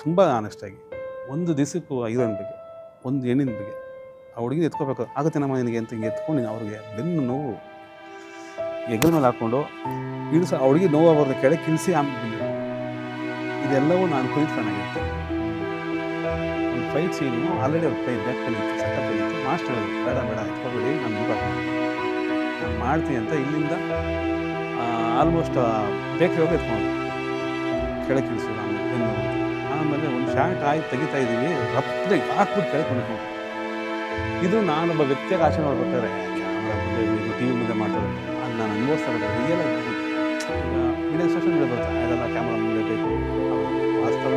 ತುಂಬ ಆನೆಸ್ಟಾಗಿ ಒಂದು ದಿವಸಕ್ಕೂ ಹೀರೋಯಿನ್ ಬಗ್ಗೆ, ಒಂದು ಹೆಣ್ಣಿನ ಬಗ್ಗೆ, ಆ ಹುಡುಗಿನ ಎತ್ಕೋಬೇಕು ಆಗುತ್ತೆ ನಮ್ಮ ನಿನಗೆ ಅಂತ ಹಿಂಗೆ ಎತ್ಕೊಂಡು ಅವ್ರಿಗೆ ಬೆನ್ನು ನೋವು ಹೆಗಲ ಮೇಲೆ ಹಾಕ್ಕೊಂಡು ಇಳಿಸೋ ಆ ಹುಡುಗಿ ನೋವು ಅವ್ರನ್ನ ಕೆಳಗೆ ಕಿಳಿಸಿ ಆಮೇಲೆ ಬಂದಿದ್ದು ಇದೆಲ್ಲವೂ ನಾನು ಕುಳಿತುಕೊಂಡಾಗಿತ್ತು. ಒಂದು ಫೈಟ್ ಸೀನು ಆಲ್ರೆಡಿ ಅವ್ರ ಕೈ ಬ್ಯಾಕಲ್ಲಿ ಇತ್ತು, ಸಕ್ಕತ್ತಾಗಿತ್ತು. ಮಾಸ್ಟರ್ ಹೇಳಿದ್ರು ಬೇಡ ಬೇಡ ಎತ್ಕೊಬೇಡಿ, ನಾನು ಮುಖ ನಾನು ಮಾಡ್ತೀನಿ ಅಂತ ಇಲ್ಲಿಂದ ಆಲ್ಮೋಸ್ಟ್ ಬೇಕ್ರಿ ಹೋಗಿ ಎತ್ಕೊಂಡು ಕೆಳಗೆ ಇಳಿಸೋದು ಆಮೇಲೆ ಬೆನ್ನು ನೋವು. ಆಮೇಲೆ ಒಂದು ಶಾರ್ಟ್ ಆಯ್ತು ತೆಗಿತಾ ಇದ್ದೀವಿ, ರಪ್ಪಿಗೆ ಹಾಕ್ಬಿಟ್ಟು ಕೆಳಗೆ ಕೊಂಡಿಕೊಂಡು ಇದು ನಾನೊಬ್ಬ ವ್ಯಕ್ತಿಯಾಗಿ ಆಚರಣೆ ಮಾಡ್ಬೇಕಾದ್ರೆ ಕ್ಯಾಮ್ರಾ ಮುಂದೆ ಟಿ ವಿ ಮುಂದೆ ಮಾತಾಡೋದು ಅದು ನಾನು ಅನುಭವಿಸ್ತಾ ಬರ್ತಾರೆ ರಿಯಲ್ ಆಗಿ. ಈಗ ಮೀಡಿಯಾ ಸೋಷಿಯಲ್ ಮೀಡಿಯಾ ಬರುತ್ತೆ ಅದೆಲ್ಲ ಕ್ಯಾಮ್ರಾ ಮುಂದೆ ಬೇಕು, ವಾಸ್ತವ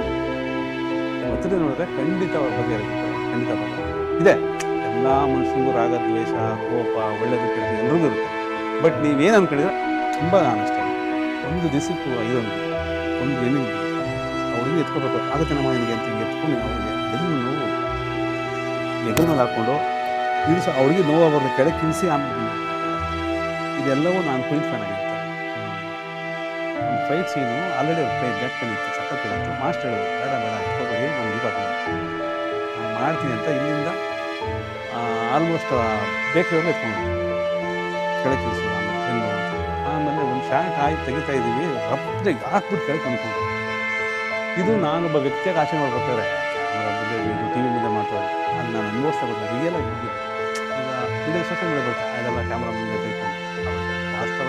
ಒತ್ತಡ ನೋಡಿದ್ರೆ ಖಂಡಿತ ಅವ್ರ ಬಗ್ಗೆ ಇರುತ್ತೆ, ಖಂಡಿತ ಬಗ್ಗೆ ಇದೆ. ಎಲ್ಲ ಮನುಷ್ಯನಿಗೂ ರಾಗ ದ್ವೇಷ ಕೋಪ ಒಳ್ಳೆಯದು ಕೆಟ್ಟದ್ದು ಎಲ್ರಿಗೂ ಇರುತ್ತೆ. ಬಟ್ ನೀವೇನು ಅಂದ್ಕೊಂಡಿದ್ರೆ ತುಂಬ ಆನೆಸ್ಟಾಗಿ ಒಂದು ದಿವಸಕ್ಕೂ ಹೀರೋಯಿನ್ ಬಗ್ಗೆ, ಒಂದು ಹೆಣ್ಣಿನ ಬಗ್ಗೆ, ಆ ಹುಡುಗಿ ಎತ್ಕೋಬೇಕು ಆಗುತ್ತೆ ನಮ್ಮ ನಿನಗೆ ಅಂತ ಹಿಂಗೆ ಎತ್ಕೊಂಡು ಅವ್ರಿಗೆ ಬೆನ್ನು ನೋವು ಹೆಗಲ ಮೇಲೆ ಹಾಕ್ಕೊಂಡು ಇಳಿಸೋ ಆ ಹುಡುಗಿ ನೋವು ಅವ್ರನ್ನ ಕೆಳಗೆ ಕಿಳಿಸಿ ಆಮೇಲೆ ಬಂದಿದ್ದು ಇದೆಲ್ಲವೂ ನಾನು ಕುಳಿತುಕೊಂಡಾಗಿತ್ತು. ಒಂದು ಫೈಟ್ ಸೀನು ಆಲ್ರೆಡಿ ಅವ್ರ ಕೈ ಬ್ಯಾಕಲ್ಲಿ ಇತ್ತು, ಸಕ್ಕತ್ತಾಗಿತ್ತು. ಮಾಸ್ಟರ್ ಹೇಳಿದ್ರು ಬೇಡ ಬೇಡ ಎತ್ಕೊಬೇಡಿ, ನಾನು ಮುಖ ನಾನು ಮಾಡ್ತೀನಿ ಅಂತ ಇಲ್ಲಿಂದ ಆಲ್ಮೋಸ್ಟ್ ಬೇಕ್ರಿ ಹೋಗಿ ಎತ್ಕೊಂಡು ಕೆಳಗೆ ಇಳಿಸೋದು ಆಮೇಲೆ ಬೆನ್ನು ನೋವು. ಆಮೇಲೆ ಒಂದು ಶಾರ್ಟ್ ಆಯ್ತು ತೆಗಿತಾ ಇದ್ದೀವಿ, ರಪ್ಪಿಗೆ ಹಾಕ್ಬಿಟ್ಟು ಕೆಳಗೆ ಕೊಂಡಿಕೊಂಡು ಇದು ನಾನೊಬ್ಬ ವ್ಯಕ್ತಿಯಾಗಿ ಆಚರಣೆ ಮಾಡ್ಬೇಕಾದ್ರೆ ಕ್ಯಾಮ್ರಾ ಮುಂದೆ ಟಿ ವಿ ಮುಂದೆ ಮಾತಾಡೋದು ಅದು ನಾನು ಅನುಭವಿಸ್ತಾ ಬರ್ತಾರೆ ರಿಯಲ್ ಆಗಿ. ಈಗ ಮೀಡಿಯಾ ಸೋಷಿಯಲ್ ಮೀಡಿಯಾ ಬರುತ್ತೆ ಅದೆಲ್ಲ ಕ್ಯಾಮ್ರಾ ಮುಂದೆ ಬೇಕು, ವಾಸ್ತವ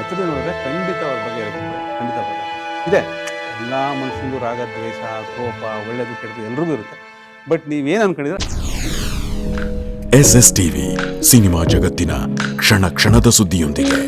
ಒತ್ತಡ ನೋಡಿದ್ರೆ ಖಂಡಿತ ಅವ್ರ ಬಗ್ಗೆ ಇರುತ್ತೆ, ಖಂಡಿತ ಬಗ್ಗೆ ಇದೆ. ಎಲ್ಲ ಮನುಷ್ಯನಿಗೂ ರಾಗ ದ್ವೇಷ ಕೋಪ ಒಳ್ಳೆಯದು ಕೆಟ್ಟದ್ದು ಎಲ್ರಿಗೂ ಇರುತ್ತೆ. ಬಟ್ ನೀವೇನು ಅಂದ್ಕೊಂಡಿದ್ರೆ SS TV ಸಿನಿಮಾ ಜಗತ್ತಿನ ಕ್ಷಣ ಕ್ಷಣದ ಸುದ್ದಿಯೊಂದಿಗೆ